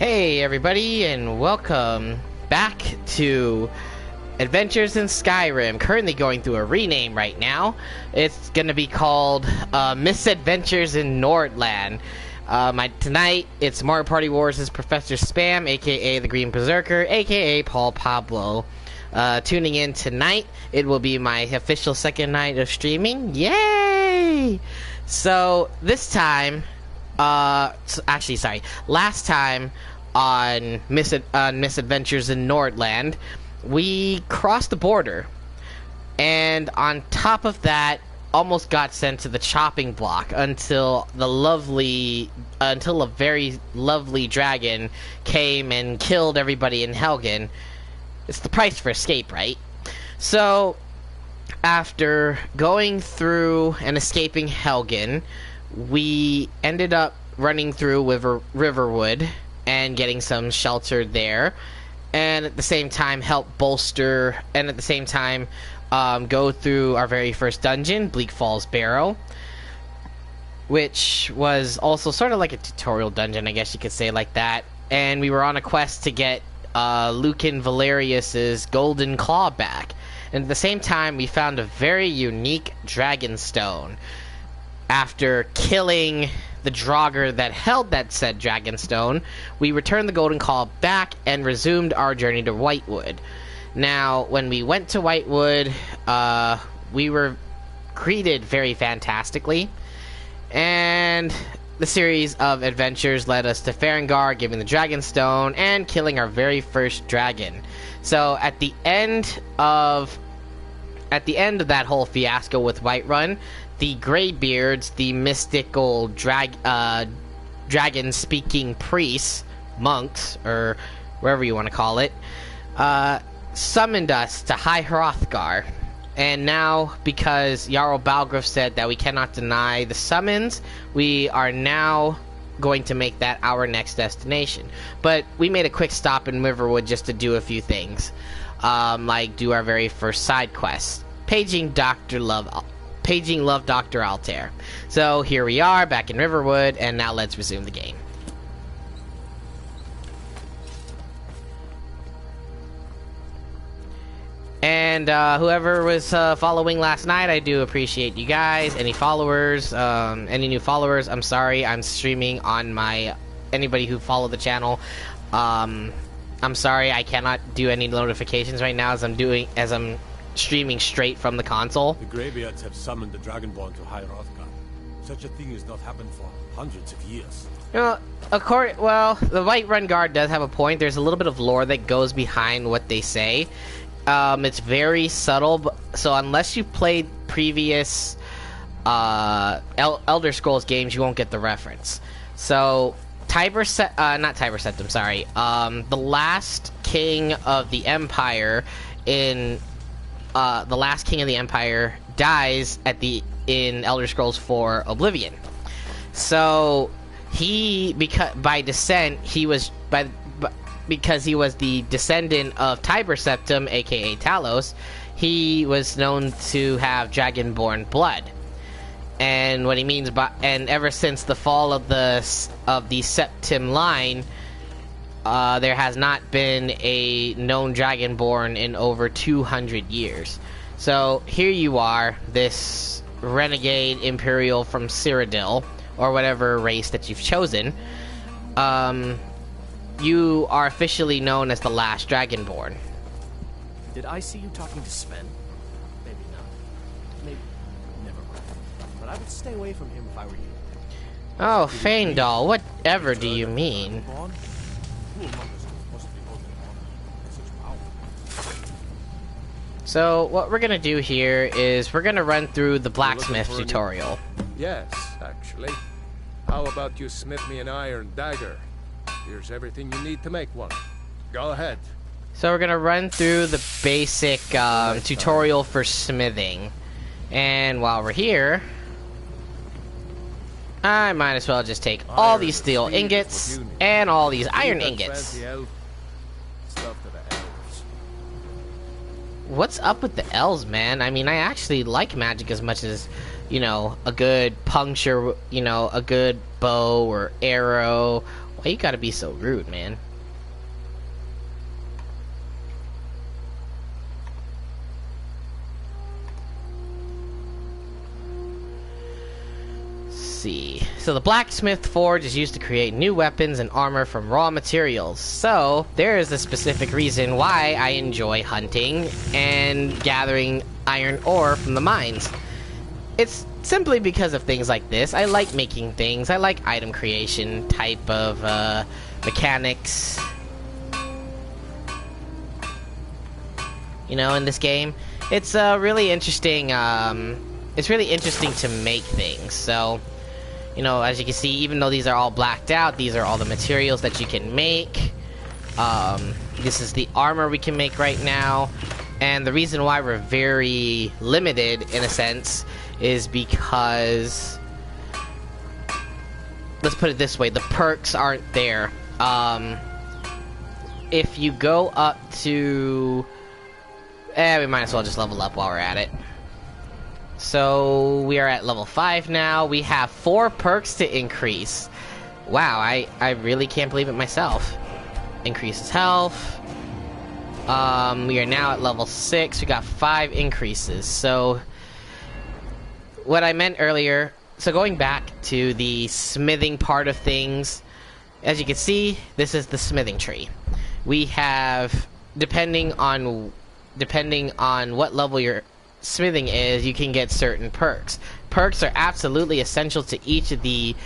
Hey everybody, and welcome back to Adventures in Skyrim. Currently going through a rename right now. It's gonna be called Misadventures in Nordland. Tonight, it's Mario Party Wars' Professor Spam, aka the Green Berserker, aka Paul Pablo. Tuning in tonight, it will be my official second night of streaming. Yay! So, this time, last time on Misadventures in Nordland, we crossed the border, and on top of that, almost got sent to the chopping block until a very lovely dragon came and killed everybody in Helgen. It's the price for escape, right? So, after going through and escaping Helgen, we ended up running through Riverwood and getting some shelter there, and at the same time help bolster, and at the same time go through our very first dungeon, Bleak Falls Barrow, which was also sort of like a tutorial dungeon, I guess you could say like that. And we were on a quest to get Lucan Valerius's golden claw back, and at the same time we found a very unique dragon stone. After killing the Draugr that held that said Dragonstone, we returned the golden claw back and resumed our journey to Whitewood. Now, when we went to Whitewood, we were greeted very fantastically, and the series of adventures led us to Farengar, giving the Dragonstone and killing our very first dragon. So at the end of that whole fiasco with Whiterun, the Greybeards, the mystical dragon-speaking priests, monks, or wherever you want to call it, summoned us to High Hrothgar. And now, because Jarl Balgruuf said that we cannot deny the summons, we are now going to make that our next destination. But we made a quick stop in Riverwood just to do a few things, like do our very first side quest, paging Love Dr. Altair. So here we are back in Riverwood, and now let's resume the game. And whoever was following last night, I do appreciate you guys. Any followers, any new followers, I'm sorry, I'm streaming on my, anybody who followed the channel, I'm sorry, I cannot do any notifications right now as I'm streaming straight from the console. The Greybeards have summoned the Dragonborn to High Hrothgar. Such a thing has not happened for hundreds of years. You know, the Whiterun Guard does have a point. There's a little bit of lore that goes behind what they say. It's very subtle, so unless you played previous Elder Scrolls games, you won't get the reference. So, the last king of the Empire dies in Elder Scrolls 4 Oblivion. So because he was the descendant of Tiber Septim, aka Talos, he was known to have dragonborn blood. And what he means and ever since the fall of the Septim line, there has not been a known dragonborn in over 200 years. So here you are, this renegade Imperial from Cyrodiil, or whatever race that you've chosen. You are officially known as the last dragonborn. Did I see you talking to Sven? Maybe not. Maybe. Never mind. But I would stay away from him if I were you. Oh, Faendal, whatever do you mean? So, what we're gonna do here is we're gonna run through the blacksmith tutorial. Yes, actually. How about you smith me an iron dagger? Here's everything you need to make one. Go ahead. So we're gonna run through the basic tutorial for smithing. And while we're here, I might as well just take all these steel ingots and all these iron ingots. What's up with the elves, man? I mean, I actually like magic as much as, you know, a good puncture, you know, a good bow or arrow Why you gotta be so rude, man? See. So the blacksmith forge is used to create new weapons and armor from raw materials. So there is a specific reason why I enjoy hunting and gathering iron ore from the mines. It's simply because of things like this. I like making things. I like item creation type of mechanics. You know, in this game, it's really interesting. It's really interesting to make things. So, you know, as you can see, even though these are all blacked out, these are all the materials that you can make. This is the armor we can make right now. And the reason why we're very limited, in a sense, is because... let's put it this way, the perks aren't there. If you go up to... we might as well just level up while we're at it. So, we are at level 5 now. We have 4 perks to increase. Wow, I really can't believe it myself. Increases health. We are now at level 6. We got 5 increases. So, what I meant earlier... so going back to the smithing part of things, as you can see, this is the smithing tree. We have, depending on what level your smithing is, you can get certain perks. Perks are absolutely essential to each of the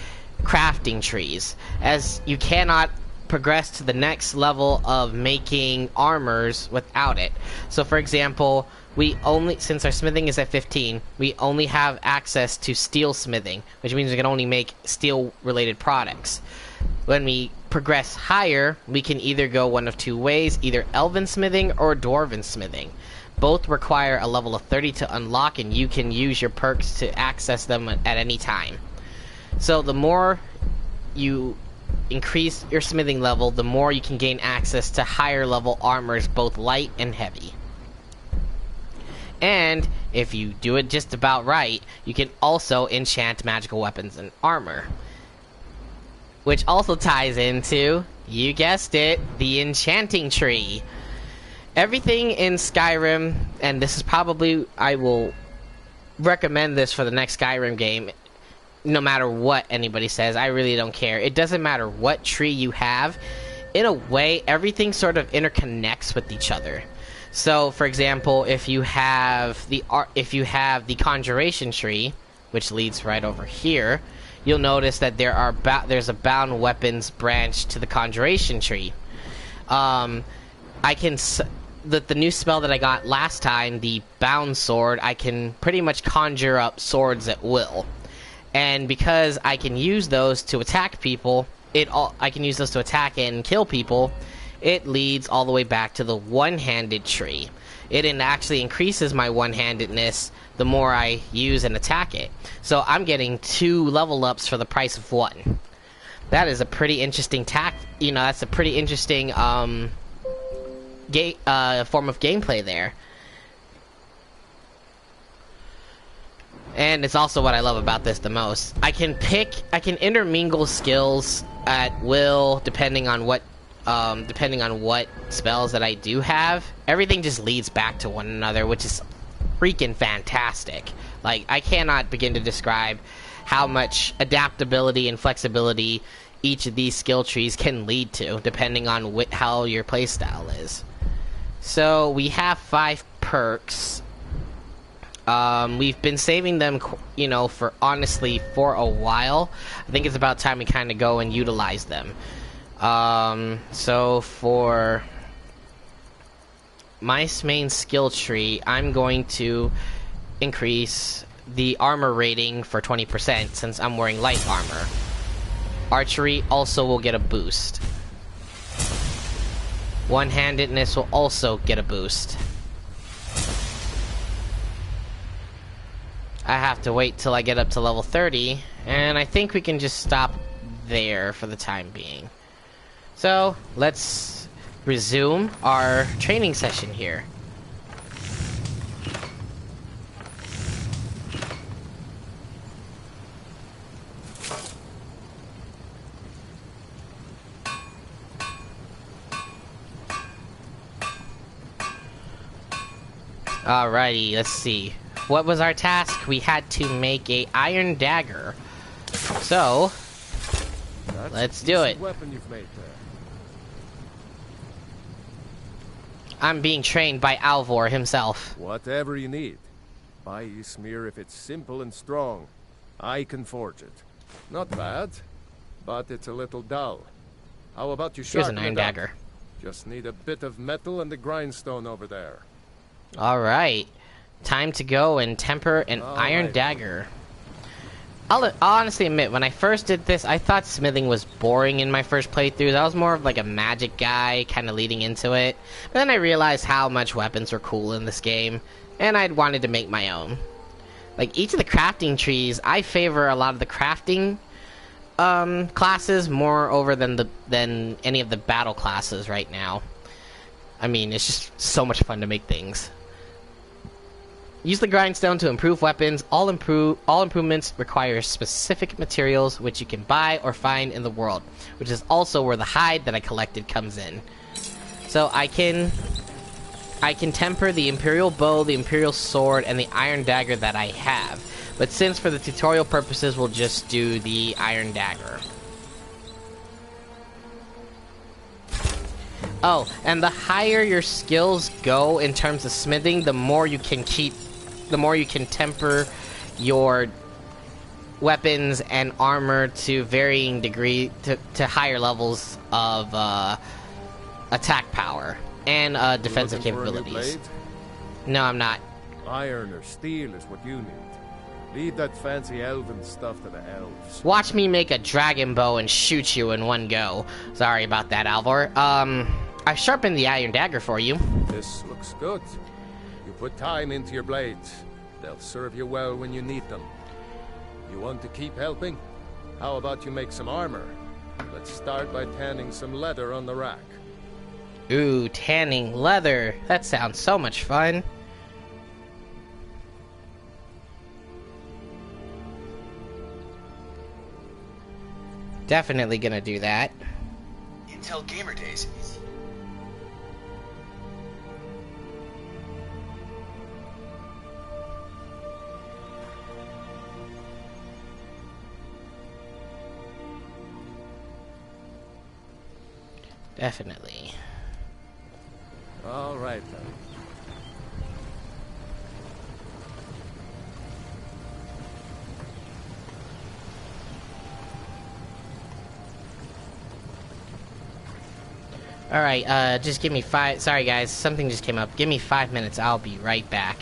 crafting trees, as you cannot progress to the next level of making armors without it. So for example, since our smithing is at 15, we only have access to steel smithing, which means we can only make steel related products. When we progress higher, we can either go one of 2 ways, either elven smithing or dwarven smithing. Both require a level of 30 to unlock, and you can use your perks to access them at any time. So the more you increase your smithing level, the more you can gain access to higher level armors, both light and heavy. And if you do it just about right, you can also enchant magical weapons and armor. Which also ties into, you guessed it, the enchanting tree. Everything in Skyrim, and this is probably, I will recommend this for the next Skyrim game, no matter what anybody says, I really don't care. It doesn't matter what tree you have. In a way, everything sort of interconnects with each other. So, for example, if you have the conjuration tree, which leads right over here, you'll notice that there's a bound weapons branch to the conjuration tree. The new spell that I got last time, the bound sword, I can pretty much conjure up swords at will. And because I can use those to attack people, I can use those to attack and kill people, it leads all the way back to the one-handed tree. It actually increases my one-handedness the more I use and attack it. So I'm getting 2 level ups for the price of 1. That is a pretty interesting that's a pretty interesting form of gameplay there. And it's also what I love about this the most. I can intermingle skills at will depending on what spells that I do have. Everything just leads back to one another, which is freaking fantastic. Like, I cannot begin to describe how much adaptability and flexibility each of these skill trees can lead to, depending on how your playstyle is. So, we have 5 perks. We've been saving them, for a while. I think it's about time we kind of go and utilize them. So for my main skill tree, I'm going to increase the armor rating for 20% since I'm wearing light armor. Archery also will get a boost. One-handedness will also get a boost. I have to wait till I get up to level 30, and I think we can just stop there for the time being. So, let's resume our training session here. Alrighty, let's see. What was our task? We had to make a iron dagger. So, let's do it. Weapon you've made there. I'm being trained by Alvor himself. Whatever you need. Buy Ysmir if it's simple and strong. I can forge it. Not bad, but it's a little dull. How about you Here's sharpen an iron it up? dagger. Just need a bit of metal and the grindstone over there. Alright. Time to go and temper an iron dagger. I'll honestly admit, when I first did this, I thought smithing was boring in my first playthroughs. I was more of like a magic guy, kind of leading into it. But then I realized how much weapons were cool in this game, and I wanted to make my own. Like, each of the crafting trees, I favor a lot of the crafting classes more over than any of the battle classes right now. I mean, it's just so much fun to make things. Use the grindstone to improve weapons. All improvements require specific materials which you can buy or find in the world, which is also where the hide that I collected comes in. So I can temper the Imperial bow, the Imperial sword, and the iron dagger that I have. But since for the tutorial purposes, we'll just do the iron dagger. Oh, and the higher your skills go in terms of smithing, the more you can temper your weapons and armor to varying degree to higher levels of attack power and defensive capabilities. No, I'm not. Iron or steel is what you need. Leave that fancy elven stuff to the elves. Watch me make a dragon bow and shoot you in one go. Sorry about that, Alvor. I sharpened the iron dagger for you. This looks good. You put time into your blades. They'll serve you well when you need them. You want to keep helping? How about you make some armor? Let's start by tanning some leather on the rack. Ooh, tanning leather. That sounds so much fun. Definitely gonna do that. Intel Gamer Days. Definitely. All right, then. Alright, just give me 5... Sorry, guys. Something just came up. Give me 5 minutes. I'll be right back.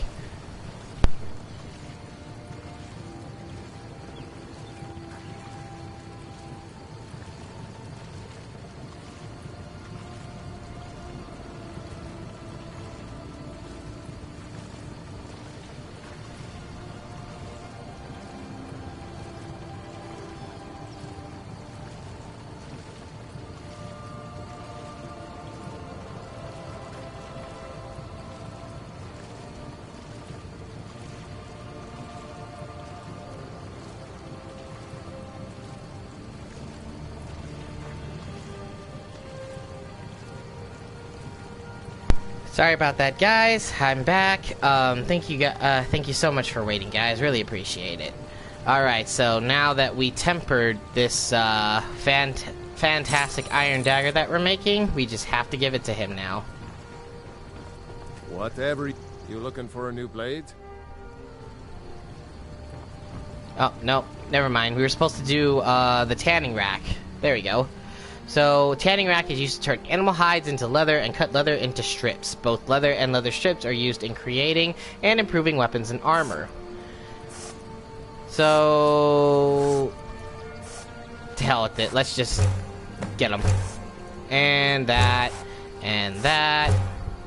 Sorry about that, guys. I'm back. Thank you so much for waiting, guys. Really appreciate it. Alright, so now that we tempered this fantastic iron dagger that we're making, we just have to give it to him now. Whatever. You looking for a new blade? Oh, no. Never mind. We were supposed to do the tanning rack. There we go. So, tanning rack is used to turn animal hides into leather and cut leather into strips. Both leather and leather strips are used in creating and improving weapons and armor. So, to hell with it. Let's just get them. And that, and that,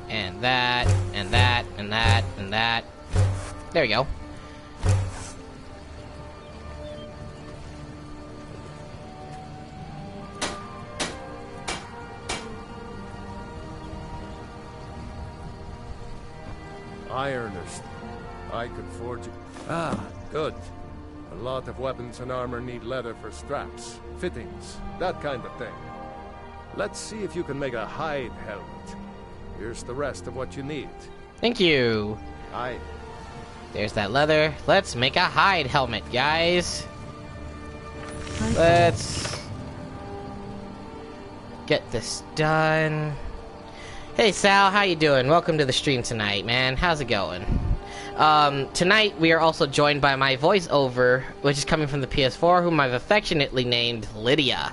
and that, and that, and that, and that. There we go. Ironist. I could forge it. Ah, good. A lot of weapons and armor need leather for straps, fittings, that kind of thing. Let's see if you can make a hide helmet. Here's the rest of what you need. Thank you. Aye. There's that leather. Let's make a hide helmet, guys. Let's get this done. Hey Sal, how you doing? Welcome to the stream tonight, man. How's it going? Tonight we are also joined by my voiceover, which is coming from the PS4, whom I've affectionately named Lydia.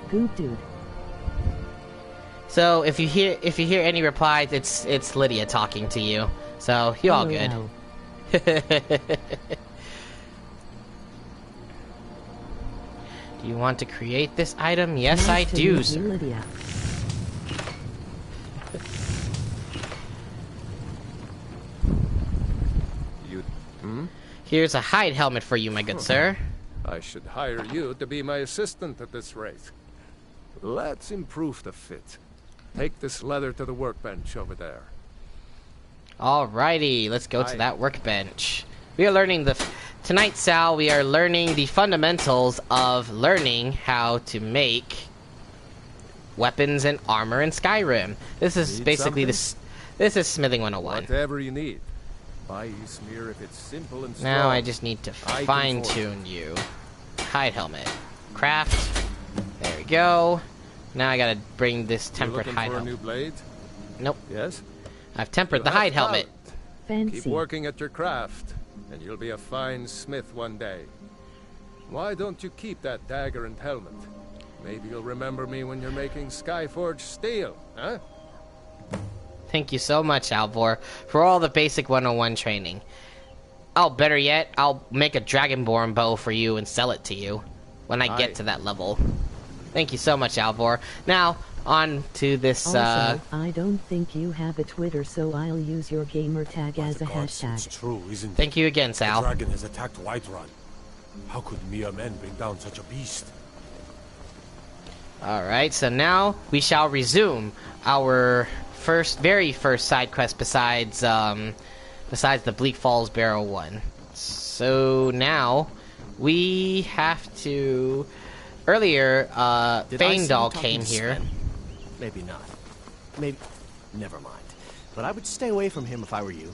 Good dude. So if you hear any replies, it's Lydia talking to you. So you're all good. Wow. Do you want to create this item? Yes, I Nice to do, meet you, sir. Lydia. You... Here's a hide helmet for you, my good sir. I should hire you to be my assistant at this rate. Let's improve the fit. Take this leather to the workbench over there. Alrighty, let's go Aye. to that workbench. We are learning tonight, Sal. We are learning the fundamentals of learning how to make weapons and armor in Skyrim. This is Need basically something? this is smithing 101. Whatever you need. Buy smear if it's simple and strong. Now I just need to I can fine tune you. Hide helmet, craft. There we go. Now I gotta bring this You tempered looking hide for a helmet. new blade? Nope, Yes? I've tempered You the have hide helmet. talent. Fancy. Keep working at your craft, and you'll be a fine smith one day. Why don't you keep that dagger and helmet? Maybe you'll remember me when you're making Skyforge steel, huh? Thank you so much, Alvor, for all the basic 101 training. Oh, better yet, I'll make a Dragonborn bow for you and sell it to you when I Aye. get to that level. Thank you so much, Alvor. Now, on to this, Also, I don't think you have a Twitter, so I'll use your gamer tag as a Gods, it's hashtag. true, isn't it? Thank you again, The Sal. dragon has attacked Whiterun. How could mere men bring down such a beast? Alright, so now we shall resume our very first side quest besides the Bleak Falls Barrow one. So now we have to... Earlier, Did I see you Faendal talking came to here. Sven? Maybe not. Maybe... Never mind. But I would stay away from him if I were you.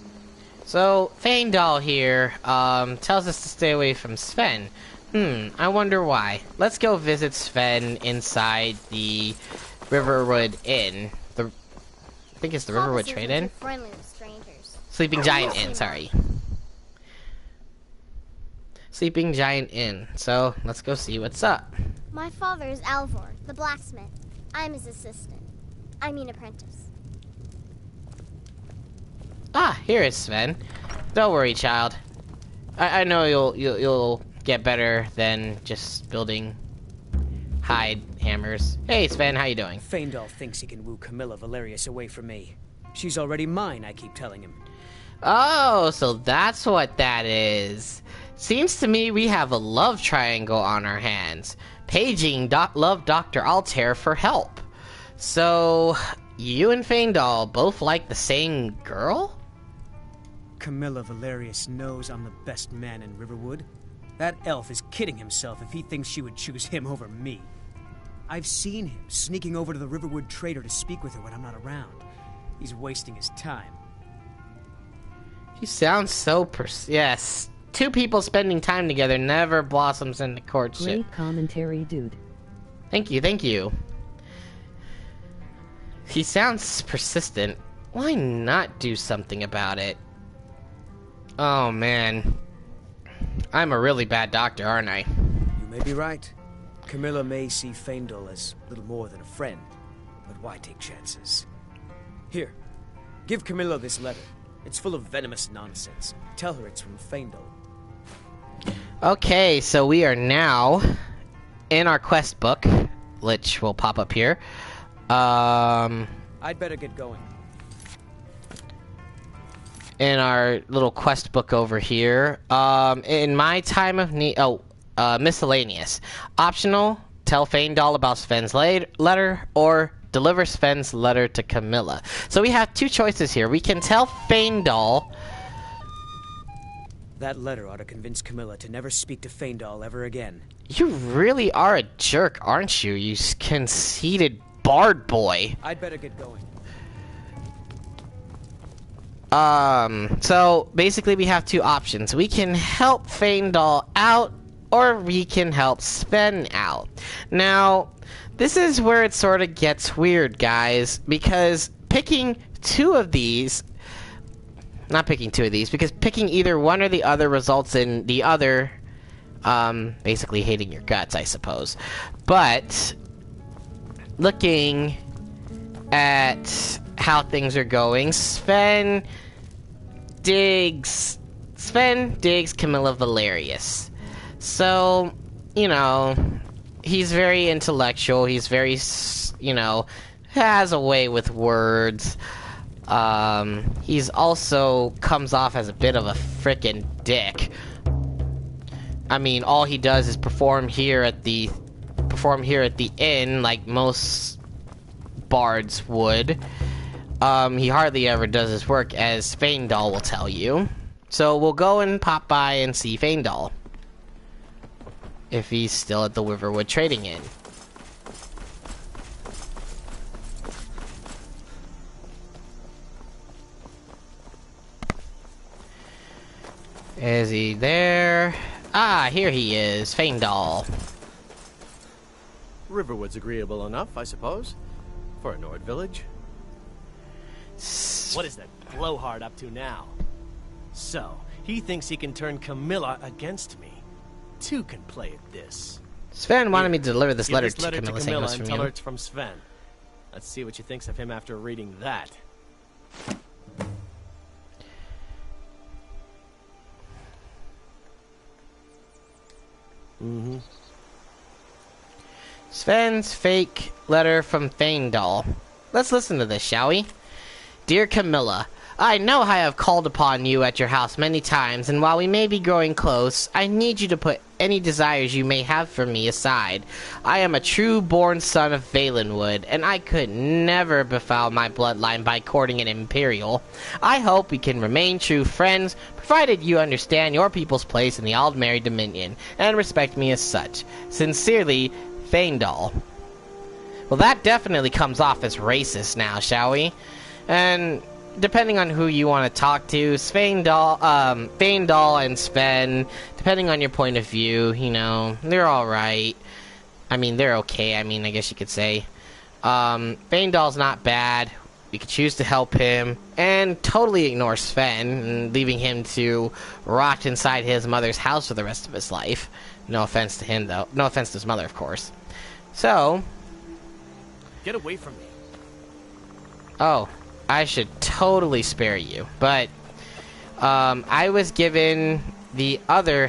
So, Faendal here, tells us to stay away from Sven. I wonder why. Let's go visit Sven inside the Riverwood Inn. I think it's the Riverwood Trade Inn? Friendly with strangers. Sleeping Giant Inn, sorry. Sleeping Giant Inn. So, let's go see what's up. My father is Alvor, the blacksmith. I'm his assistant. I mean apprentice. Ah, here is Sven. Don't worry, child. I know you'll get better than just building hide hammers. Hey, Sven, how you doing? Faendal thinks he can woo Camilla Valerius away from me. She's already mine, I keep telling him. Oh, so that's what that is. Seems to me we have a love triangle on our hands. Paging love Dr. Altair for help. So, you and Faendal both like the same girl? Camilla Valerius knows I'm the best man in Riverwood. That elf is kidding himself if he thinks she would choose him over me. I've seen him sneaking over to the Riverwood trader to speak with her when I'm not around. He's wasting his time. You sound so yes. Two people spending time together never blossoms into courtship. Great commentary, dude. Thank you, thank you. He sounds persistent. Why not do something about it? Oh man. I'm a really bad doctor, aren't I? You may be right. Camilla may see Faendal as little more than a friend, but why take chances? Here, give Camilla this letter. It's full of venomous nonsense. Tell her it's from Faendal. Okay, so we are now in our quest book, which will pop up here. I'd better get going. In our little quest book over here. In my time of need... miscellaneous. Optional, tell Faendal about Sven's letter, or deliver Sven's letter to Camilla. So we have two choices here. We can tell Faendal... That letter ought to convince Camilla to never speak to Faendal ever again. You really are a jerk, aren't you? You conceited bard boy. I'd better get going. So basically we have two options. We can help Feindal out, or we can help Sven out. Now, this is where it sort of gets weird, guys, because picking two of these, not picking two of these, because picking either one or the other results in the other, basically hating your guts, I suppose. But looking at how things are going, Sven digs Camilla Valerius. So, you know, he's very intellectual, he's very, you know, has a way with words. He's also comes off as a bit of a frickin' dick. I mean, all he does is perform here at the inn like most bards would. He hardly ever does his work, as Feindal will tell you. So we'll go and pop by and see Feindal, if he's still at the Riverwood Trading Inn. Is he there? Ah, here he is, Feindal. Riverwood's agreeable enough, I suppose, for a Nord village. What is that blowhard up to now? So, he thinks he can turn Camilla against me. Two can play at this. Sven wanted me to deliver this Give letter this to letter Camilla, saying it was and from tell you. her it's from Sven. Let's see what she thinks of him after reading that. Sven's fake letter from Feindal. Let's listen to this, shall we? Dear Camilla, I know I have called upon you at your house many times, and while we may be growing close, I need you to put any desires you may have for me aside. I am a true-born son of Valenwood, and I could never befoul my bloodline by courting an Imperial. I hope we can remain true friends, provided you understand your people's place in the Aldmeri Dominion, and respect me as such. Sincerely, Feindal. Well, that definitely comes off as racist now, shall we? And depending on who you want to talk to, Feindal and Sven, depending on your point of view, you know, they're alright. I mean, they're okay, I guess you could say. Feindal's not bad. We could choose to help him, and totally ignore Sven, and leaving him to rot inside his mother's house for the rest of his life. No offense to him, though. No offense to his mother, of course. So... Get away from me. Oh, I should totally spare you, but I was given the other